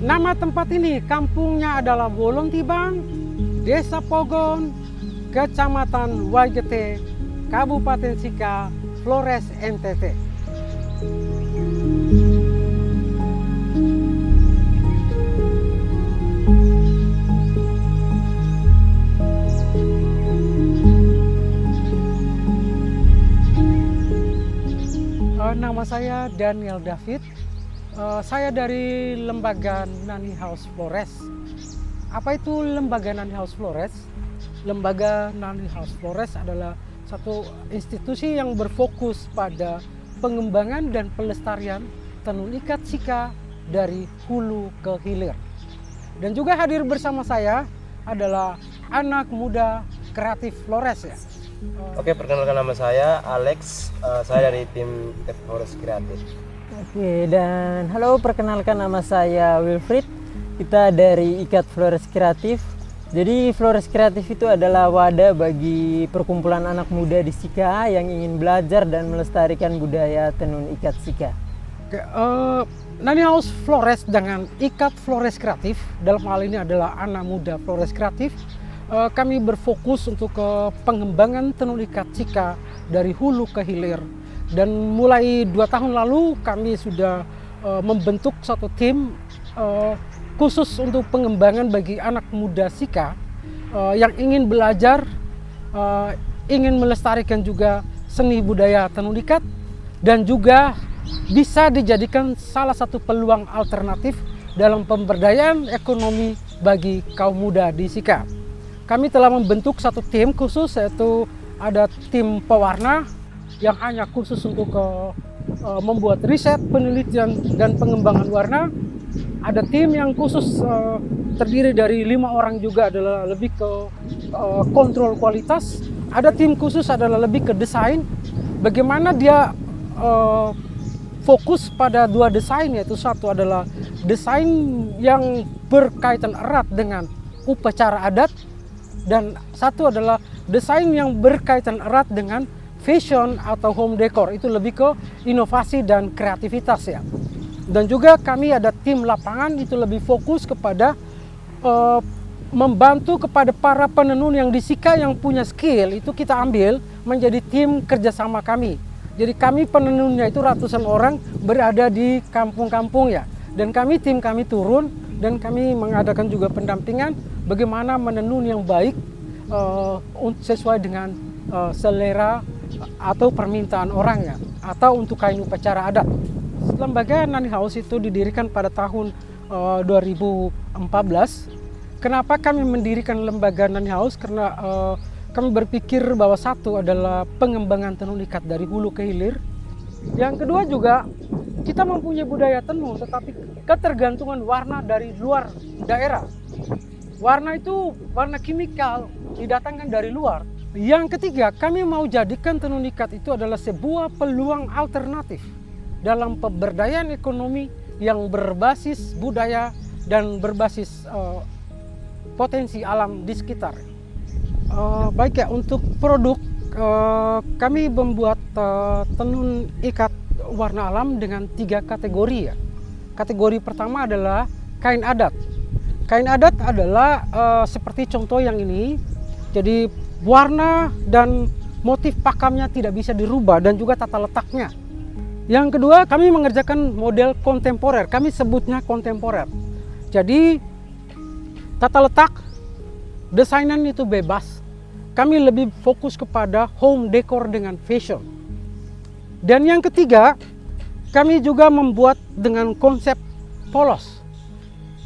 Nama tempat ini, kampungnya adalah Wolong Tibang, Desa Pogon, Kecamatan Waigete, Kabupaten Sika, Flores, NTT. Nama saya Daniel David. Saya dari lembaga Nani House Flores. Apa itu lembaga Nani House Flores? Lembaga Nani House Flores adalah satu institusi yang berfokus pada pengembangan dan pelestarian tenun ikat Sika dari hulu ke hilir. Dan juga hadir bersama saya adalah anak muda kreatif Flores ya. Oke, perkenalkan nama saya Alex. Saya dari tim Ikat Flores Kreatif. Oke, dan halo, perkenalkan nama saya Wilfried. Kita dari Ikat Flores Kreatif. Jadi Flores Kreatif itu adalah wadah bagi perkumpulan anak muda di Sika yang ingin belajar dan melestarikan budaya tenun ikat Sika. Oke, Nani House Flores dengan Ikat Flores Kreatif, dalam hal ini adalah anak muda Flores Kreatif. Kami berfokus untuk pengembangan tenun ikat Sika dari hulu ke hilir. Dan mulai 2 tahun lalu kami sudah membentuk satu tim khusus untuk pengembangan bagi anak muda Sika yang ingin belajar, ingin melestarikan juga seni budaya tenun ikat, dan juga bisa dijadikan salah satu peluang alternatif dalam pemberdayaan ekonomi bagi kaum muda di Sika. Kami telah membentuk satu tim khusus, yaitu ada tim pewarna yang hanya khusus untuk membuat riset, penelitian, dan pengembangan warna. Ada tim yang khusus terdiri dari 5 orang juga adalah lebih ke kontrol kualitas. Ada tim khusus adalah lebih ke desain. Bagaimana dia fokus pada 2 desain, yaitu satu adalah desain yang berkaitan erat dengan upacara adat, dan satu adalah desain yang berkaitan erat dengan fashion atau home decor. Itu lebih ke inovasi dan kreativitas ya. Dan juga kami ada tim lapangan, itu lebih fokus kepada membantu kepada para penenun yang di Sika yang punya skill, itu kita ambil menjadi tim kerjasama kami. Jadi kami penenunnya itu ratusan orang berada di kampung-kampung ya. Dan tim kami turun dan kami mengadakan juga pendampingan bagaimana menenun yang baik sesuai dengan selera atau permintaan orangnya, atau untuk kain upacara adat. Lembaga Nani House itu didirikan pada tahun 2014. Kenapa kami mendirikan lembaga Nani House? Karena kami berpikir bahwa satu adalah pengembangan tenun ikat dari hulu ke hilir. Yang kedua juga kita mempunyai budaya tenun, tetapi ketergantungan warna dari luar daerah. Warna itu warna kimikal didatangkan dari luar. Yang ketiga, kami mau jadikan tenun ikat itu adalah sebuah peluang alternatif dalam pemberdayaan ekonomi yang berbasis budaya dan berbasis potensi alam di sekitar. Baik ya, untuk produk kami membuat tenun ikat warna alam dengan 3 kategori ya. Kategori pertama adalah kain adat. Kain adat adalah seperti contoh yang ini. Jadi warna dan motif pakamnya tidak bisa dirubah dan juga tata letaknya. Yang kedua, kami mengerjakan model kontemporer. Kami sebutnya kontemporer. Jadi tata letak, desainan itu bebas. Kami lebih fokus kepada home decor dengan fashion. Dan yang ketiga, kami juga membuat dengan konsep polos.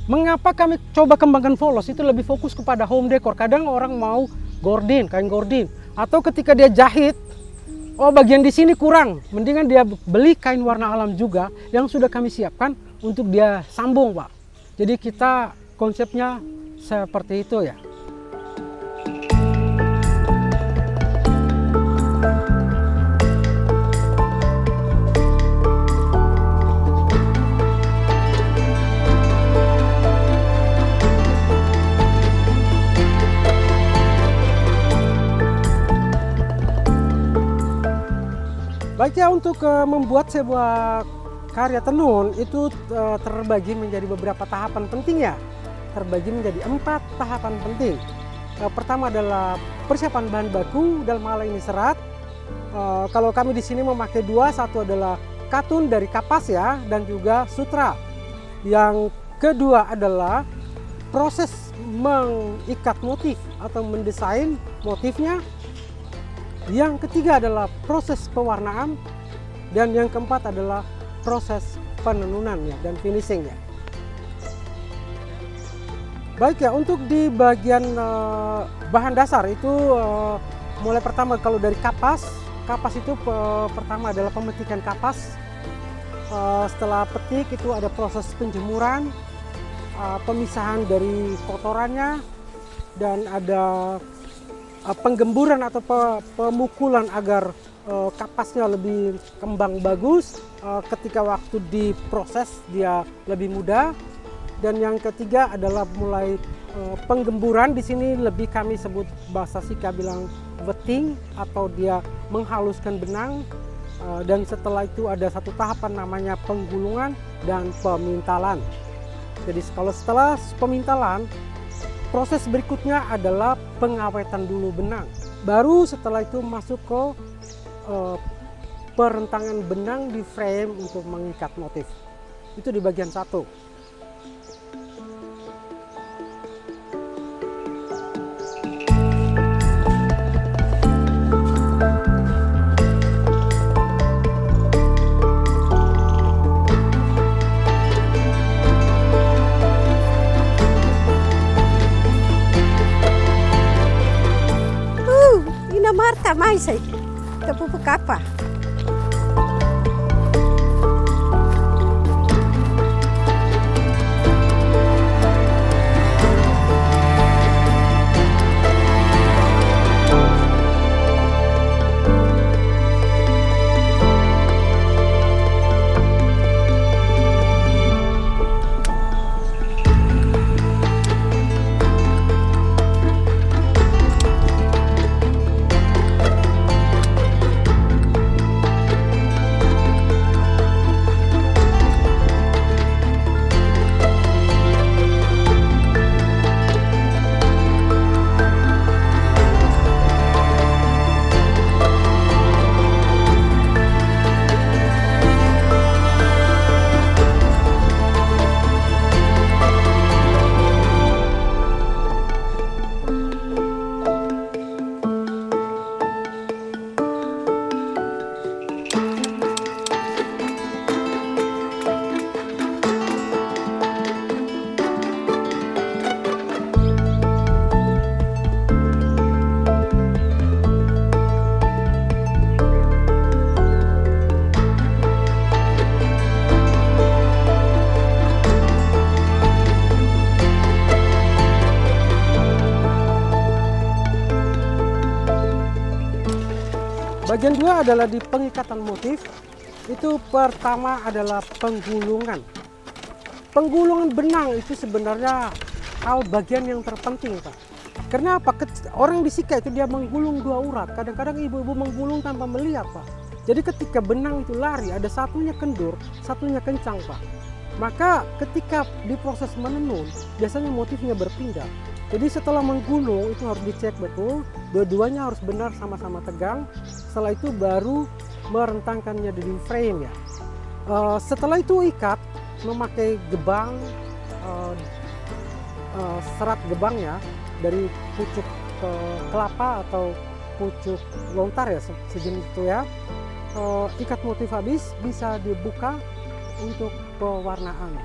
Mengapa kami coba kembangkan polos? Itu lebih fokus kepada home decor. Kadang orang mau gordin, kain gordin. Atau ketika dia jahit, oh bagian di sini kurang, mendingan dia beli kain warna alam juga yang sudah kami siapkan untuk dia sambung Pak. Jadi kita konsepnya seperti itu ya. Baik ya, untuk membuat sebuah karya tenun itu terbagi menjadi beberapa tahapan penting ya. Terbagi menjadi 4 tahapan penting. Pertama adalah persiapan bahan baku, dalam hal ini serat. Kalau kami di sini memakai 2, satu adalah katun dari kapas ya, dan juga sutra. Yang kedua adalah proses mengikat motif atau mendesain motifnya. Yang ketiga adalah proses pewarnaan, dan yang keempat adalah proses penenunannya dan finishingnya. Baik ya, untuk di bagian bahan dasar itu mulai pertama kalau dari kapas itu pertama adalah pemetikan kapas. Setelah petik itu ada proses penjemuran, pemisahan dari kotorannya, dan ada penggemburan atau pemukulan agar kapasnya lebih kembang bagus. Ketika waktu diproses dia lebih mudah. Dan yang ketiga adalah mulai penggemburan. Di sini lebih kami sebut bahasa Sika bilang wetting, atau dia menghaluskan benang. Dan setelah itu ada satu tahapan namanya penggulungan dan pemintalan. Jadi kalau setelah pemintalan, proses berikutnya adalah pengawetan dulu benang. Baru setelah itu masuk ke perentangan benang di frame untuk mengikat motif. Itu di bagian 1. Marta mais aí, tapu capa. Bagian 2 adalah di pengikatan motif. Itu pertama adalah penggulungan. Penggulungan benang itu sebenarnya hal bagian yang terpenting, Pak. Karena apa? Orang di Sika itu dia menggulung 2 urat. Kadang-kadang ibu-ibu menggulung tanpa melihat, Pak. Jadi ketika benang itu lari, ada satunya kendur, satunya kencang, Pak. Maka ketika diproses menenun, biasanya motifnya berpindah. Jadi setelah menggulung itu harus dicek betul, dua-duanya harus benar sama-sama tegang. Setelah itu baru merentangkannya di frame ya. Setelah itu ikat memakai gebang, serat gebangnya dari pucuk kelapa atau pucuk lontar ya, sejenis itu ya. Ikat motif habis bisa dibuka untuk pewarnaan.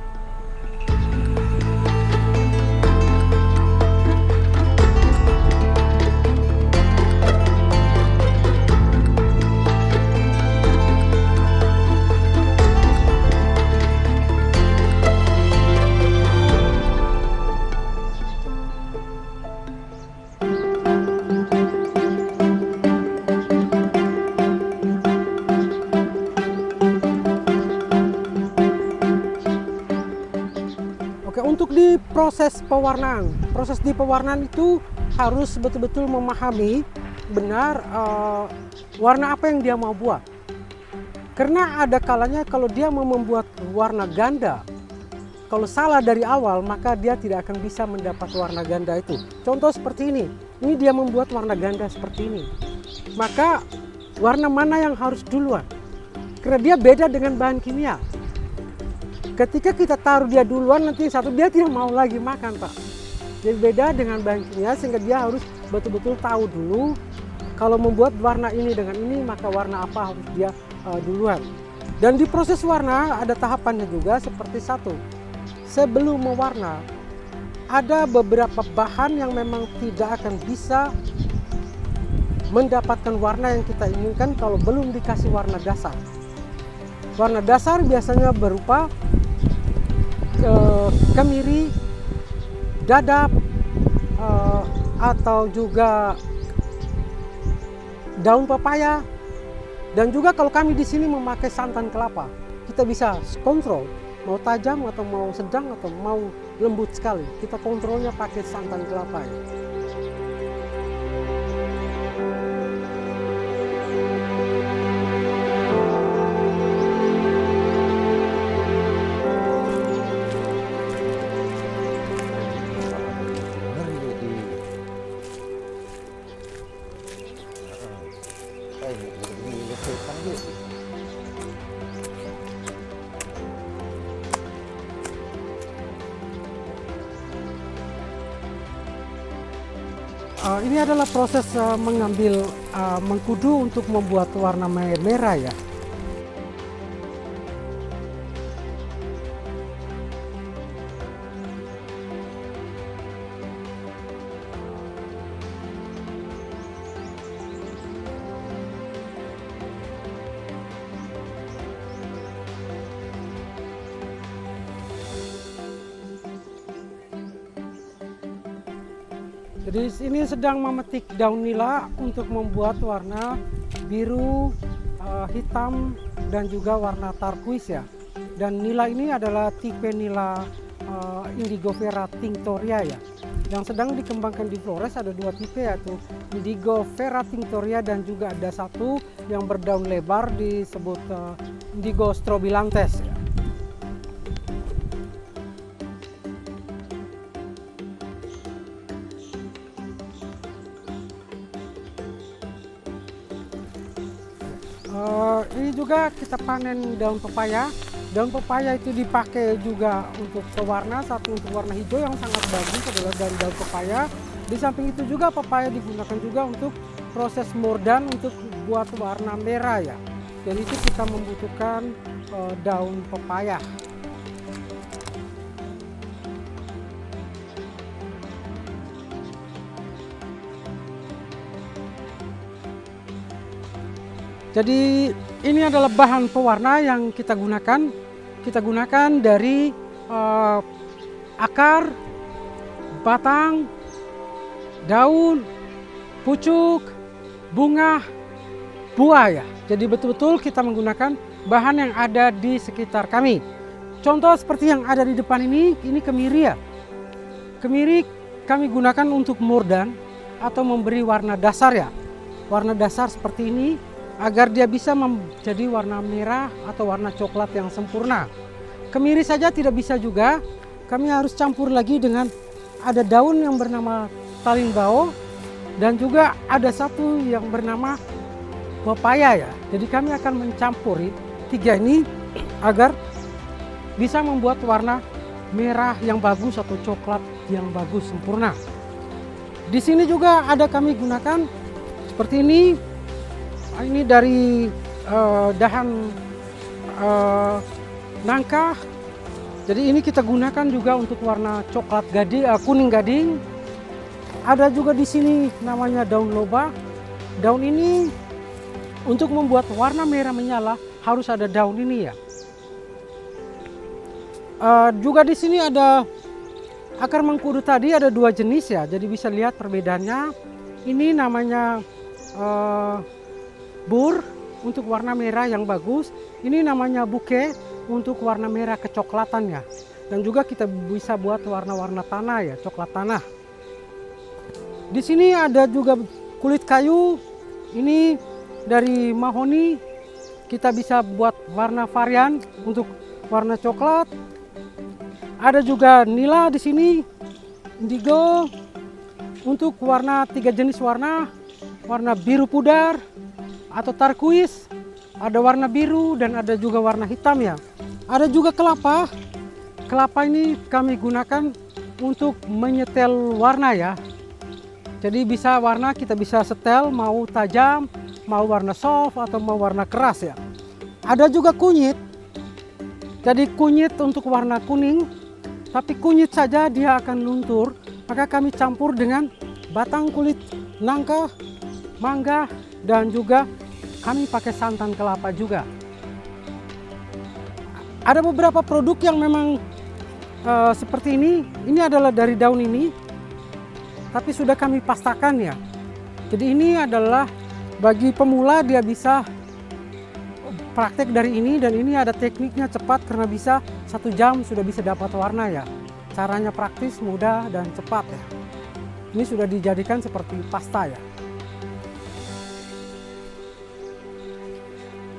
proses pewarnaan. Proses di pewarnaan itu harus betul-betul memahami benar warna apa yang dia mau buat. Karena ada kalanya kalau dia mau membuat warna ganda, kalau salah dari awal maka dia tidak akan bisa mendapat warna ganda itu. Contoh seperti ini dia membuat warna ganda seperti ini. Maka warna mana yang harus duluan? Karena dia beda dengan bahan kimia. Ketika kita taruh dia duluan, nanti satu dia tidak mau lagi makan, Pak. Jadi beda dengan bahan kimia, sehingga dia harus betul-betul tahu dulu kalau membuat warna ini dengan ini, maka warna apa harus dia duluan. Dan di proses warna ada tahapannya juga, seperti satu, sebelum mewarna ada beberapa bahan yang memang tidak akan bisa mendapatkan warna yang kita inginkan kalau belum dikasih warna dasar. Warna dasar biasanya berupa kemiri, dadap, atau juga daun pepaya, dan juga kalau kami di sini memakai santan kelapa, kita bisa kontrol mau tajam atau mau sedang atau mau lembut sekali. Kita kontrolnya pakai santan kelapa ya. Ini adalah proses mengambil mengkudu untuk membuat warna merah ya. Jadi ini sedang memetik daun nila untuk membuat warna biru, hitam, dan juga warna turquoise ya. Dan nila ini adalah tipe nila Indigo Vera Tinctoria ya. Yang sedang dikembangkan di Flores ada dua tipe, yaitu Indigo Vera Tinctoria dan juga ada satu yang berdaun lebar disebut Indigo Strobilanthes ya. Ini juga kita panen daun pepaya. Daun pepaya itu dipakai juga untuk pewarna. Satu untuk warna hijau yang sangat bagus adalah dari daun pepaya. Di samping itu juga pepaya digunakan juga untuk proses mordan untuk buat warna merah ya. Jadi itu kita membutuhkan daun pepaya. Jadi ini adalah bahan pewarna yang kita gunakan. Kita gunakan dari akar, batang, daun, pucuk, bunga, buah ya. Jadi betul-betul kita menggunakan bahan yang ada di sekitar kami. Contoh seperti yang ada di depan ini kemiri ya. Kemiri kami gunakan untuk mordan atau memberi warna dasar ya. Warna dasar seperti ini agar dia bisa menjadi warna merah atau warna coklat yang sempurna. Kemiri saja tidak bisa juga, kami harus campur lagi dengan ada daun yang bernama talimbao dan juga ada satu yang bernama pepaya ya. Jadi kami akan mencampuri tiga ini agar bisa membuat warna merah yang bagus atau coklat yang bagus sempurna. Di sini juga ada kami gunakan seperti ini. Ini dari dahan nangka. Jadi ini kita gunakan juga untuk warna coklat gading, kuning gading. Ada juga di sini namanya daun loba. Daun ini untuk membuat warna merah menyala harus ada daun ini ya. Juga di sini ada akar mengkudu tadi ada dua jenis ya. Jadi bisa lihat perbedaannya. Ini namanya bur untuk warna merah yang bagus. Ini namanya buke untuk warna merah kecoklatan ya. dan juga kita bisa buat warna-warna tanah ya, coklat tanah. Di sini ada juga kulit kayu, ini dari mahoni, kita bisa buat warna varian untuk warna coklat. Ada juga nila di sini, indigo untuk warna 3 jenis warna, warna biru pudar atau turquoise, ada warna biru dan ada juga warna hitam ya. Ada juga kelapa. Kelapa ini kami gunakan untuk menyetel warna ya. Jadi bisa warna kita bisa setel mau tajam, mau warna soft atau mau warna keras ya. Ada juga kunyit. Jadi kunyit untuk warna kuning, tapi kunyit saja dia akan luntur. Maka kami campur dengan batang kulit nangka, mangga, dan juga kami pakai santan kelapa juga. Ada beberapa produk yang memang seperti ini. Ini adalah dari daun ini, tapi sudah kami pastakan ya. Jadi ini adalah bagi pemula, dia bisa praktek dari ini, dan ini ada tekniknya cepat karena bisa 1 jam sudah bisa dapat warna ya. Caranya praktis, mudah, dan cepat ya. Ini sudah dijadikan seperti pasta ya.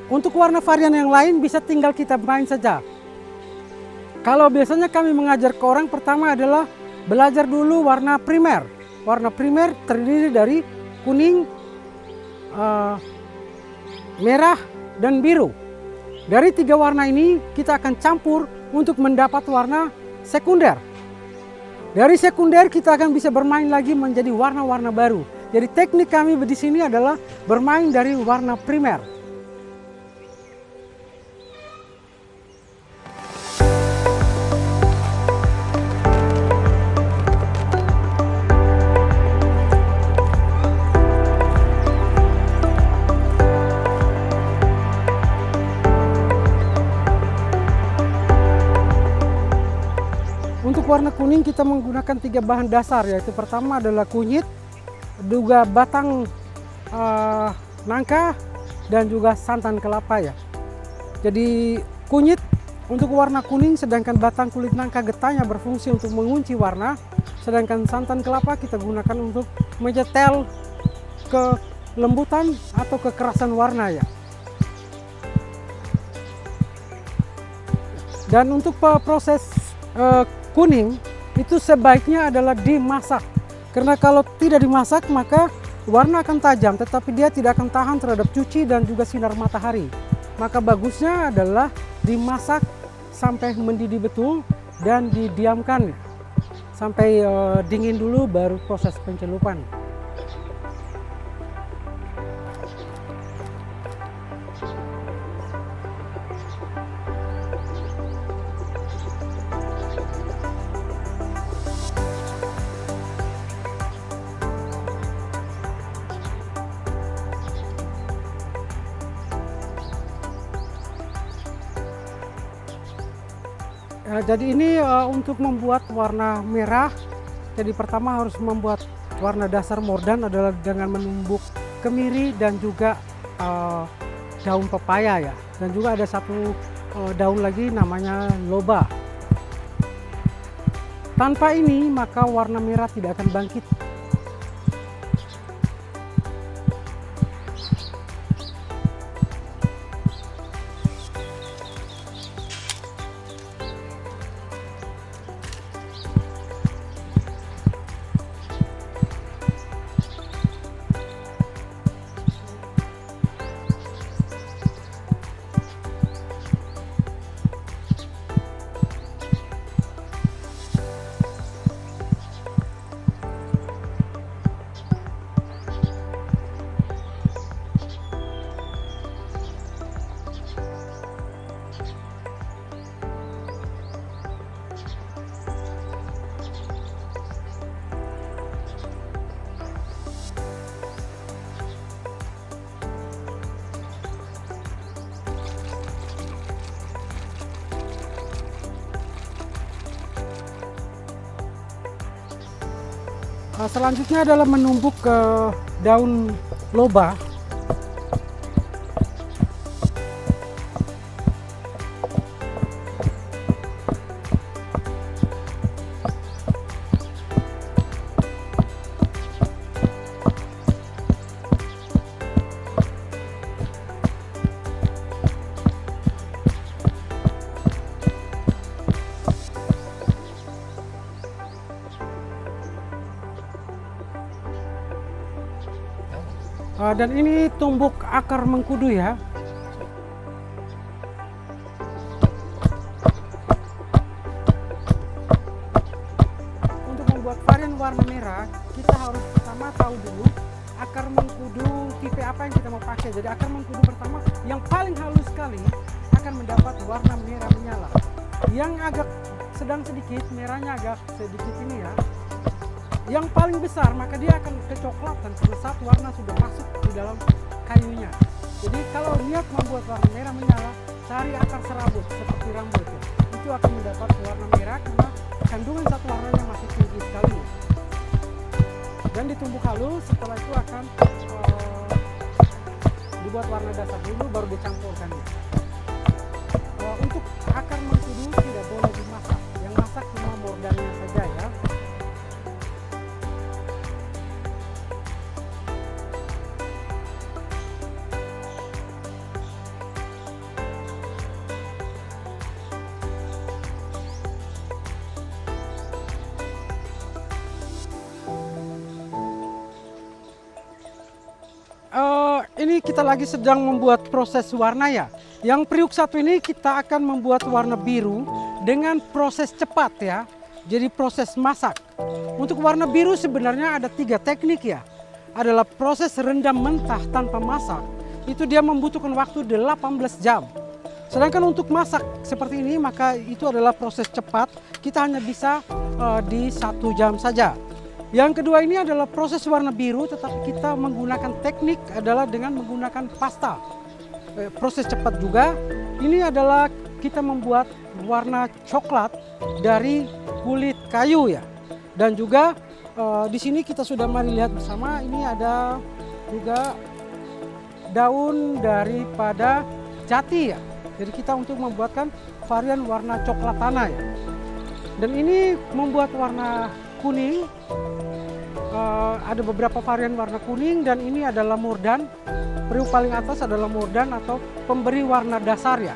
Untuk warna varian yang lain bisa tinggal kita main saja. Kalau biasanya kami mengajar ke orang, pertama adalah belajar dulu warna primer. Warna primer terdiri dari kuning, merah, dan biru. Dari 3 warna ini kita akan campur untuk mendapat warna sekunder. Dari sekunder kita akan bisa bermain lagi menjadi warna-warna baru. Jadi teknik kami di sini adalah bermain dari warna primer. Untuk warna kuning kita menggunakan 3 bahan dasar, yaitu pertama adalah kunyit, juga batang nangka, dan juga santan kelapa ya. Jadi kunyit untuk warna kuning, sedangkan batang kulit nangka getahnya berfungsi untuk mengunci warna, sedangkan santan kelapa kita gunakan untuk menyetel kelembutan atau kekerasan warna ya. Dan untuk proses kuning itu sebaiknya adalah dimasak, karena kalau tidak dimasak maka warna akan tajam, tetapi dia tidak akan tahan terhadap cuci dan juga sinar matahari. Maka bagusnya adalah dimasak sampai mendidih betul dan didiamkan sampai dingin dulu, baru proses pencelupan. Jadi ini untuk membuat warna merah, jadi pertama harus membuat warna dasar mordan adalah dengan menumbuk kemiri dan juga daun pepaya ya. Dan juga ada satu daun lagi namanya loba. Tanpa ini maka warna merah tidak akan bangkit. Selanjutnya adalah menumbuk ke daun loba. Dan ini tumbuk akar mengkudu ya. Untuk membuat varian warna merah, kita harus pertama tahu dulu akar mengkudu tipe apa yang kita mau pakai. Jadi akar mengkudu pertama yang paling halus sekali akan mendapat warna merah menyala. Yang agak sedang sedikit, merahnya agak sedikit ini ya. Yang paling besar maka dia akan kecoklatan karena saat warna sudah masuk di dalam kayunya. Jadi kalau niat membuat warna merah menyala, cari akar serabut seperti rambut ya. Itu akan mendapat warna merah karena kandungan satu warnanya masih tinggi sekali. Dan ditumbuk halus, setelah itu akan dibuat warna dasar dulu baru dicampurkan. Untuk akar mengkudu tidak boleh dimasak, yang masak cuma mordannya saja ya. Ini kita lagi sedang membuat proses warna ya. Yang periuk satu ini kita akan membuat warna biru dengan proses cepat ya. Jadi proses masak. Untuk warna biru sebenarnya ada 3 teknik ya. Adalah proses rendam mentah tanpa masak. Itu dia membutuhkan waktu 18 jam. Sedangkan untuk masak seperti ini maka itu adalah proses cepat. Kita hanya bisa di 1 jam saja. Yang kedua ini adalah proses warna biru, tetapi kita menggunakan teknik adalah dengan menggunakan pasta. Proses cepat juga. Ini adalah kita membuat warna coklat dari kulit kayu ya. Dan juga di sini kita sudah mari lihat bersama, ini ada juga daun daripada jati ya. Jadi kita untuk membuatkan varian warna coklat tanah ya. Dan ini membuat warna kuning. Ada beberapa varian warna kuning dan ini adalah mordan. Periuk paling atas adalah mordan atau pemberi warna dasar ya.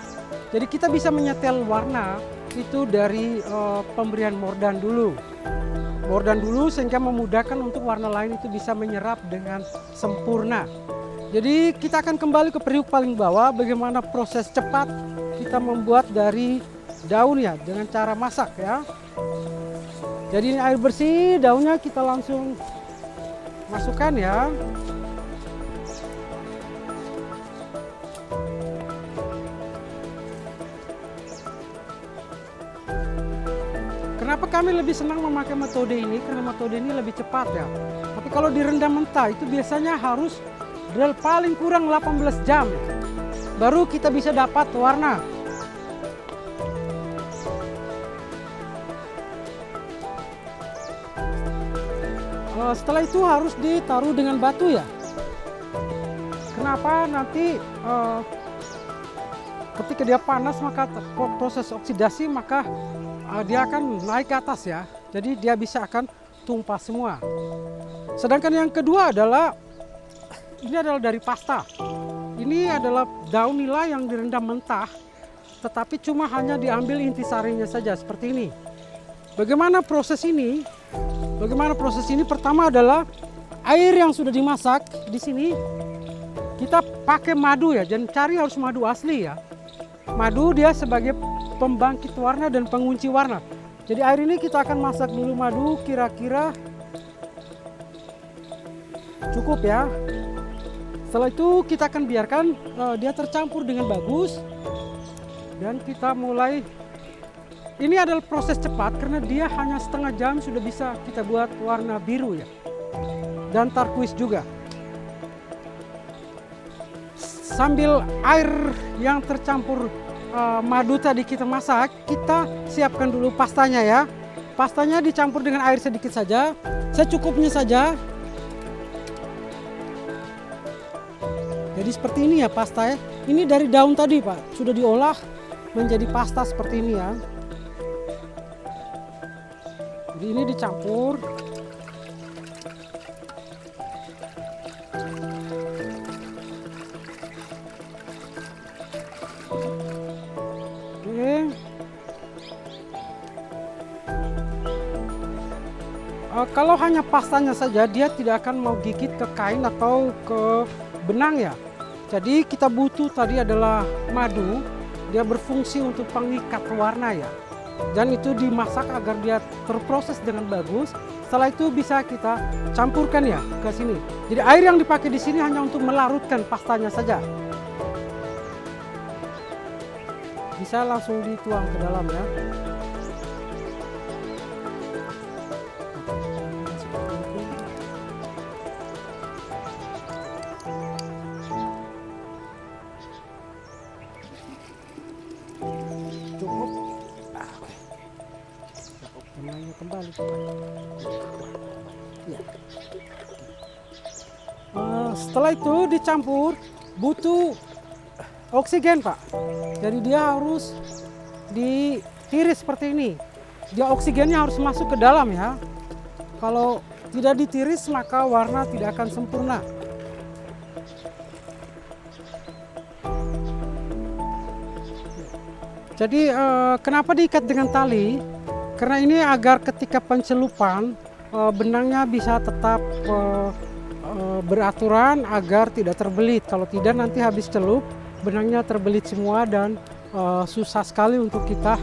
Jadi kita bisa menyetel warna itu dari pemberian mordan dulu. Mordan dulu sehingga memudahkan untuk warna lain itu bisa menyerap dengan sempurna. Jadi kita akan kembali ke periuk paling bawah, bagaimana proses cepat kita membuat dari daun ya dengan cara masak ya. Jadi ini air bersih, daunnya kita langsung masukkan ya. Kenapa kami lebih senang memakai metode ini? Karena metode ini lebih cepat ya. Tapi kalau direndam mentah itu biasanya harus paling kurang 18 jam. Baru kita bisa dapat warna. Setelah itu harus ditaruh dengan batu ya. Kenapa? Nanti ketika dia panas maka proses oksidasi maka dia akan naik ke atas ya. Jadi dia bisa akan tumpah semua. Sedangkan yang kedua adalah ini adalah dari pasta. Ini adalah daun nila yang direndam mentah, tetapi cuma hanya diambil intisarinya saja seperti ini. Bagaimana proses ini? Pertama adalah air yang sudah dimasak di sini kita pakai madu ya, dan cari harus madu asli ya. Madu dia sebagai pembangkit warna dan pengunci warna. Jadi air ini kita akan masak dulu madu kira-kira cukup ya. Setelah itu kita akan biarkan dia tercampur dengan bagus dan kita mulai. Ini adalah proses cepat karena dia hanya setengah jam sudah bisa kita buat warna biru ya. Dan turquoise juga. Sambil air yang tercampur madu tadi kita masak, kita siapkan dulu pastanya ya. Pastanya dicampur dengan air sedikit saja, secukupnya saja. Jadi seperti ini ya pasta ya. Ini dari daun tadi Pak, sudah diolah menjadi pasta seperti ini ya. Jadi ini dicampur. Oke. Kalau hanya pastanya saja dia tidak akan mau gigit ke kain atau ke benang ya. Jadi kita butuh tadi adalah madu, dia berfungsi untuk pengikat warna ya. Dan itu dimasak agar dia terproses dengan bagus. Setelah itu bisa kita campurkan ya ke sini. Jadi air yang dipakai di sini hanya untuk melarutkan pastanya saja. Bisa langsung dituang ke dalam ya. Cukup. Benangnya kembali. Ya. Setelah itu dicampur, butuh oksigen Pak. Jadi dia harus ditiris seperti ini. Dia oksigennya harus masuk ke dalam ya. Kalau tidak ditiris maka warna tidak akan sempurna. Jadi kenapa diikat dengan tali? Karena ini agar ketika pencelupan benangnya bisa tetap beraturan agar tidak terbelit. Kalau tidak nanti habis celup benangnya terbelit semua dan susah sekali untuk kita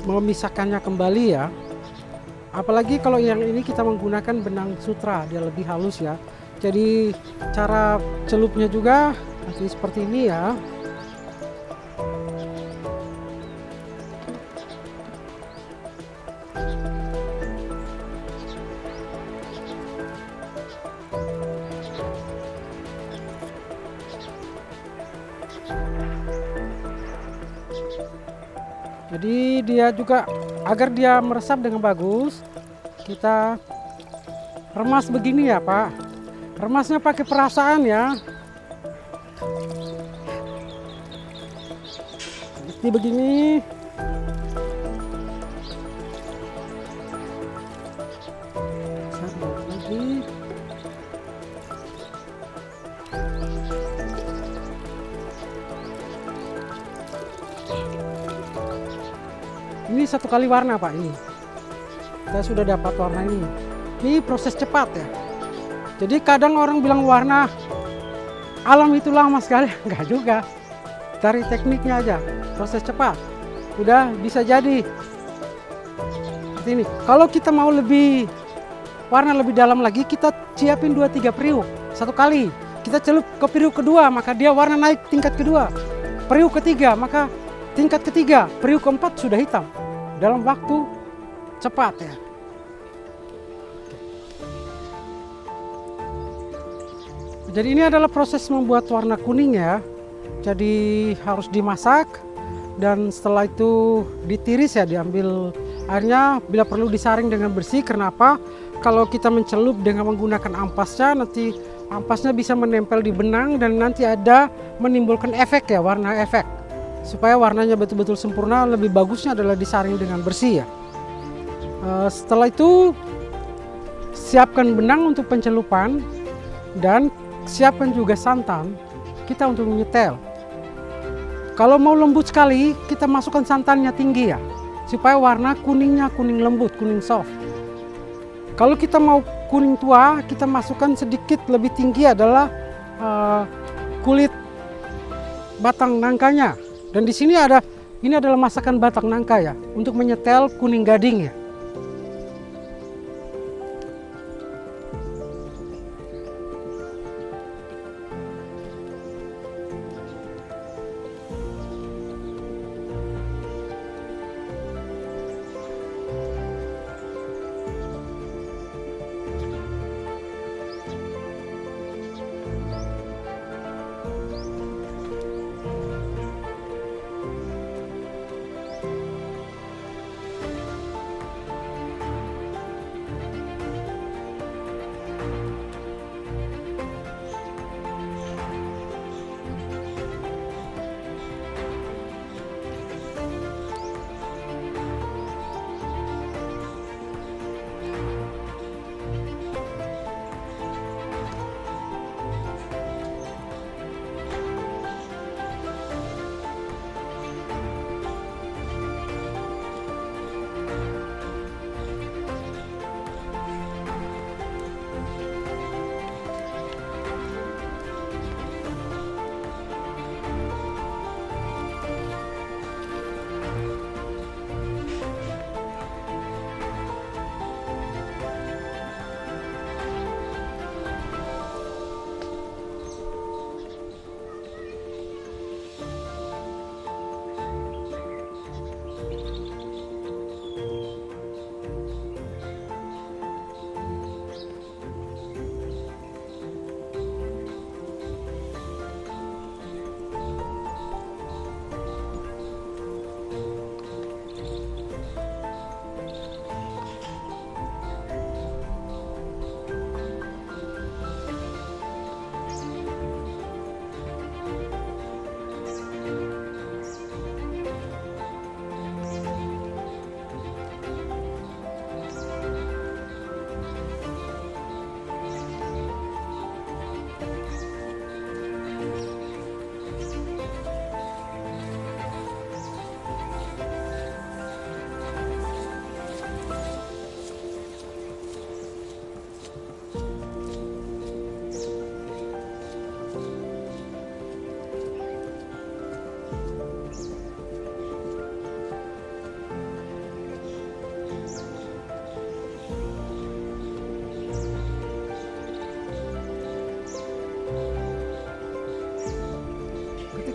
memisahkannya kembali ya. Apalagi kalau yang ini kita menggunakan benang sutra, dia lebih halus ya. Jadi cara celupnya juga nanti seperti ini ya. Jadi dia juga agar dia meresap dengan bagus, kita remas begini ya Pak. Remasnya pakai perasaan ya. Seperti begini. Lagi. Ini satu kali warna Pak ini. Kita sudah dapat warna ini. Ini proses cepat ya. Jadi kadang orang bilang warna alam itu lama sekali, enggak juga. Cari tekniknya aja, proses cepat. Udah bisa jadi. Seperti ini. Kalau kita mau lebih warna lebih dalam lagi, kita siapin 2-3 periuk satu kali. Kita celup ke periuk kedua, maka dia warna naik tingkat kedua. Periuk ketiga, maka tingkat ketiga, periuk keempat sudah hitam. Dalam waktu cepat ya. Jadi ini adalah proses membuat warna kuning ya. Jadi harus dimasak dan setelah itu ditiris ya, diambil airnya, bila perlu disaring dengan bersih. Kenapa? Kalau kita mencelup dengan menggunakan ampasnya, nanti ampasnya bisa menempel di benang dan nanti ada menimbulkan efek ya, warna efek. Supaya warnanya betul-betul sempurna, lebih bagusnya adalah disaring dengan bersih ya. Setelah itu siapkan benang untuk pencelupan dan siapkan juga santan kita untuk menyetel. Kalau mau lembut sekali, kita masukkan santannya tinggi ya, supaya warna kuningnya kuning lembut, kuning soft. Kalau kita mau kuning tua, kita masukkan sedikit lebih tinggi adalah kulit batang nangkanya. Dan di sini ini adalah masakan batang nangka ya, untuk menyetel kuning gading ya.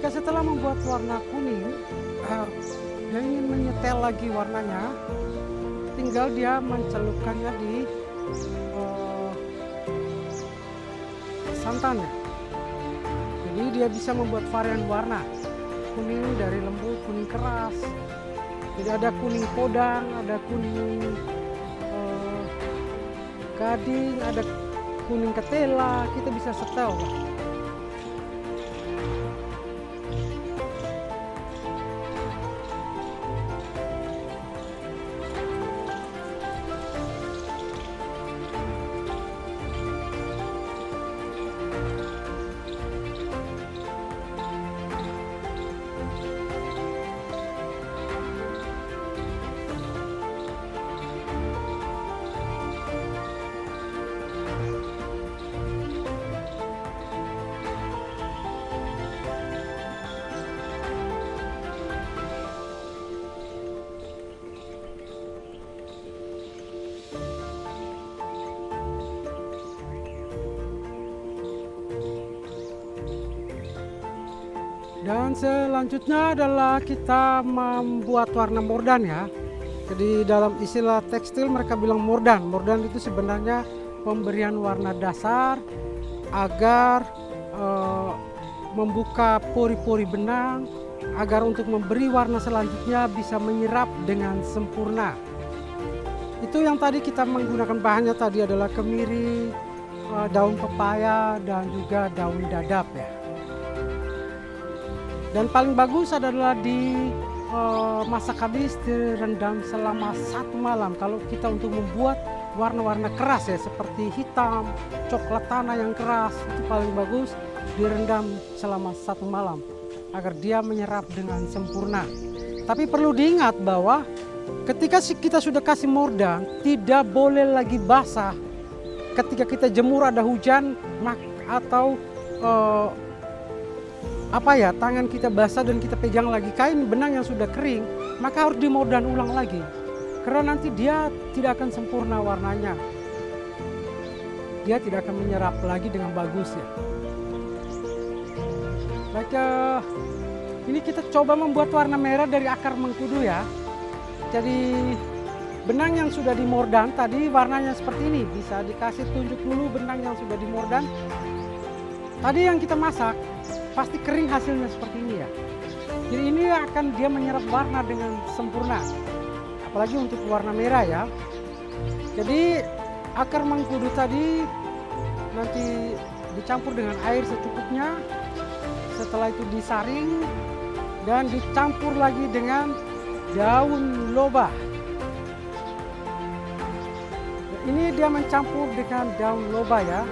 Jika setelah membuat warna kuning, dia ingin menyetel lagi warnanya, tinggal dia mencelupkannya di santannya. Jadi dia bisa membuat varian warna, kuning dari lembut, kuning keras. Jadi ada kuning podang, ada kuning gading, ada kuning ketela, kita bisa setel. Dan selanjutnya adalah kita membuat warna mordan ya. Jadi dalam istilah tekstil mereka bilang mordan. Mordan itu sebenarnya pemberian warna dasar agar membuka pori-pori benang, agar untuk memberi warna selanjutnya bisa menyerap dengan sempurna. Itu yang tadi kita menggunakan bahannya tadi adalah kemiri, daun pepaya, dan juga daun dadap ya. Dan paling bagus adalah di masak habis direndam selama 1 malam. Kalau kita untuk membuat warna-warna keras ya, seperti hitam, coklat tanah yang keras, itu paling bagus direndam selama 1 malam agar dia menyerap dengan sempurna. Tapi perlu diingat bahwa ketika kita sudah kasih mordan, tidak boleh lagi basah. Ketika kita jemur ada hujan atau tangan kita basah dan kita pegang lagi kain benang yang sudah kering, maka harus dimordan ulang lagi. Karena nanti dia tidak akan sempurna warnanya. Dia tidak akan menyerap lagi dengan bagus ya. Baik, ini kita coba membuat warna merah dari akar mengkudu ya. Jadi benang yang sudah dimordan tadi warnanya seperti ini. Bisa dikasih tunjuk dulu benang yang sudah dimordan. Tadi yang kita masak pasti kering hasilnya seperti ini ya. Jadi ini akan dia menyerap warna dengan sempurna. Apalagi untuk warna merah ya. Jadi akar mengkudu tadi nanti dicampur dengan air secukupnya. Setelah itu disaring dan dicampur lagi dengan daun lobah. Ini dia mencampur dengan daun lobah ya.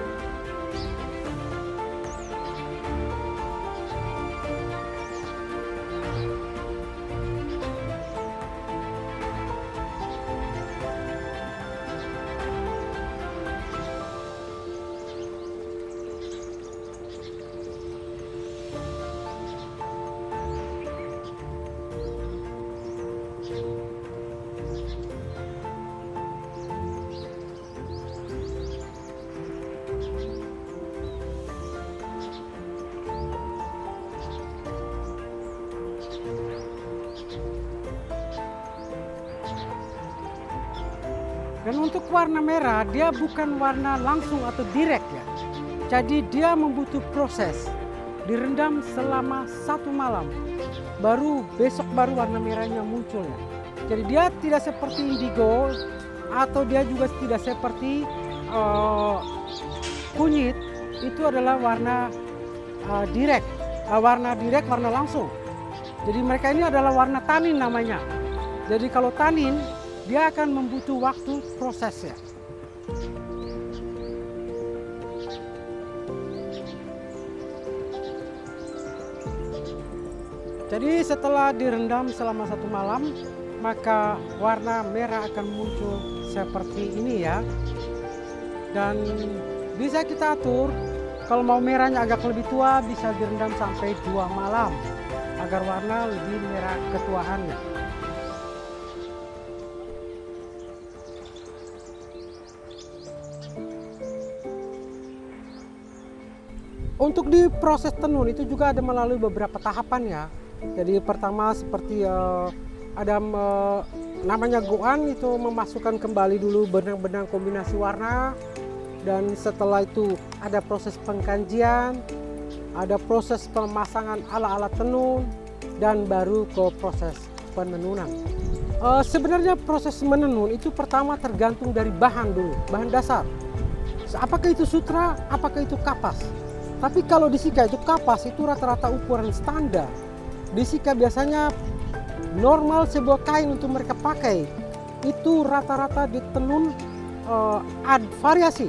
Dan untuk warna merah, dia bukan warna langsung atau direct ya. Jadi dia membutuh proses. Direndam selama 1 malam. Baru besok baru warna merahnya muncul ya. Jadi dia tidak seperti indigo atau dia juga tidak seperti kunyit. Itu adalah warna direct. Warna direct, warna langsung. Jadi mereka ini adalah warna tanin namanya. Jadi kalau tanin, dia akan membutuh waktu prosesnya. Jadi setelah direndam selama 1 malam, maka warna merah akan muncul seperti ini ya. Dan bisa kita atur, kalau mau merahnya agak lebih tua bisa direndam sampai 2 malam agar warna lebih merah ketuaannya. Untuk di proses tenun itu juga ada melalui beberapa tahapan ya. Jadi pertama seperti ada namanya goan, itu memasukkan kembali dulu benang-benang kombinasi warna, dan setelah itu ada proses pengkajian, ada proses pemasangan alat-alat tenun, dan baru ke proses penenunan. Sebenarnya proses menenun itu pertama tergantung dari bahan dulu, bahan dasar. Apakah itu sutra, apakah itu kapas. Tapi kalau di Sika itu kapas itu rata-rata ukuran standar. Di Sika biasanya normal sebuah kain untuk mereka pakai itu rata-rata ditenun variasi.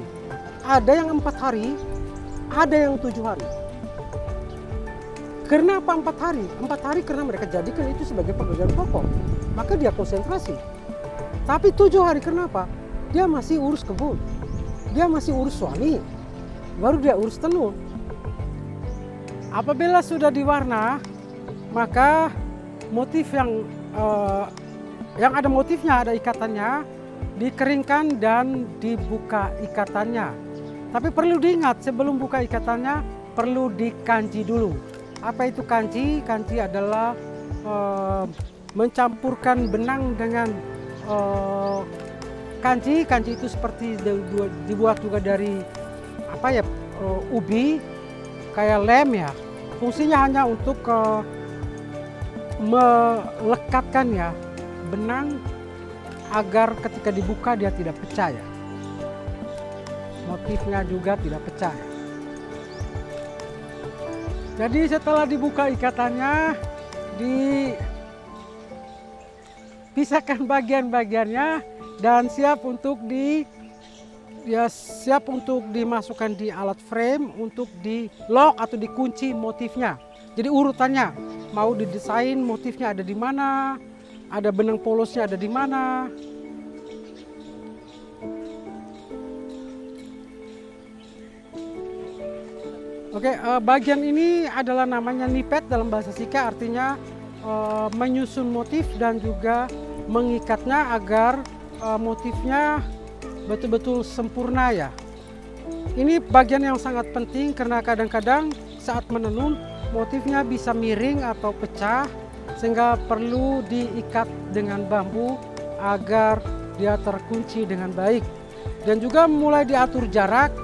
Ada yang 4 hari, ada yang 7 hari. Kenapa 4 hari? 4 hari karena mereka jadikan itu sebagai pekerjaan pokok. Maka dia konsentrasi. Tapi 7 hari kenapa? Dia masih urus kebun. Dia masih urus suami. Baru dia urus tenun. Apabila sudah diwarna, maka motif yang ada motifnya, ada ikatannya, dikeringkan dan dibuka ikatannya. Tapi perlu diingat, sebelum buka ikatannya perlu dikanji dulu. Apa itu kanji? Kanji adalah mencampurkan benang dengan kanji. Kanji itu seperti dibuat juga dari ubi, kayak lem ya. Fungsinya hanya untuk melekatkan ya benang agar ketika dibuka dia tidak pecah ya. Motifnya juga tidak pecah. Jadi setelah dibuka ikatannya, dipisahkan bagian-bagiannya dan siap untuk dimasukkan di alat frame untuk di lock atau dikunci motifnya. Jadi urutannya mau didesain motifnya ada di mana, ada benang polosnya ada di mana. Oke, bagian ini adalah namanya nipet dalam bahasa Sika, artinya menyusun motif dan juga mengikatnya agar motifnya betul-betul sempurna ya. Ini bagian yang sangat penting karena kadang-kadang saat menenun motifnya bisa miring atau pecah, sehingga perlu diikat dengan bambu agar dia terkunci dengan baik. Dan juga mulai diatur jarak,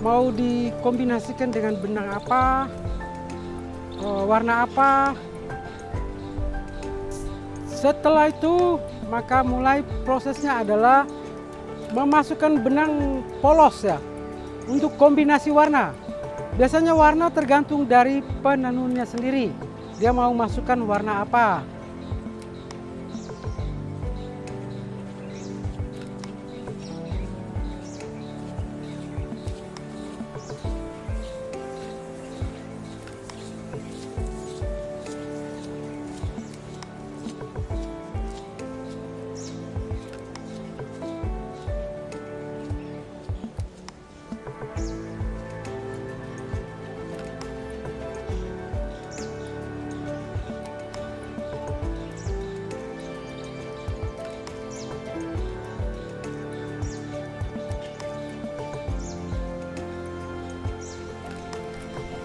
mau dikombinasikan dengan benang apa, warna apa. Setelah itu maka mulai prosesnya adalah memasukkan benang polos ya untuk kombinasi warna. Biasanya warna tergantung dari penenunnya sendiri. Dia mau masukkan warna apa.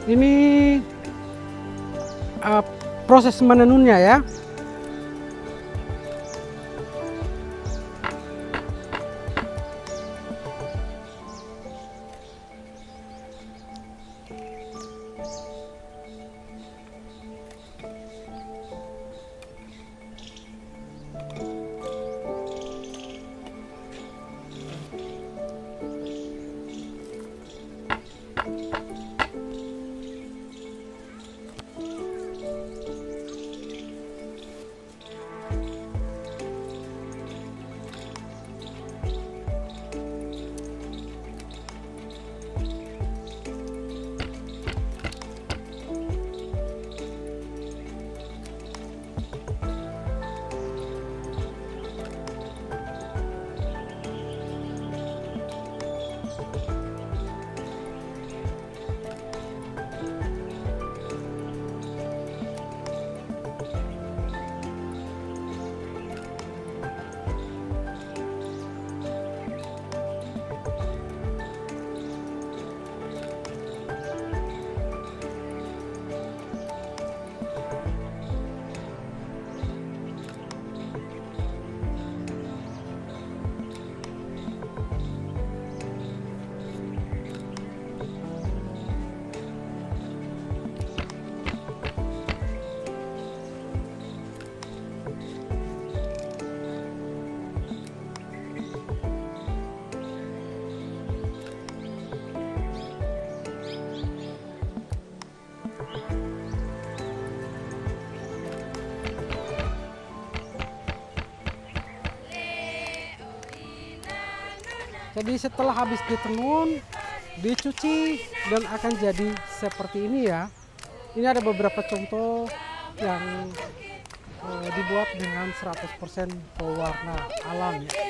Ini proses menenunnya ya. Jadi setelah habis ditenun, dicuci dan akan jadi seperti ini ya. Ini ada beberapa contoh yang dibuat dengan 100% pewarna alam ya.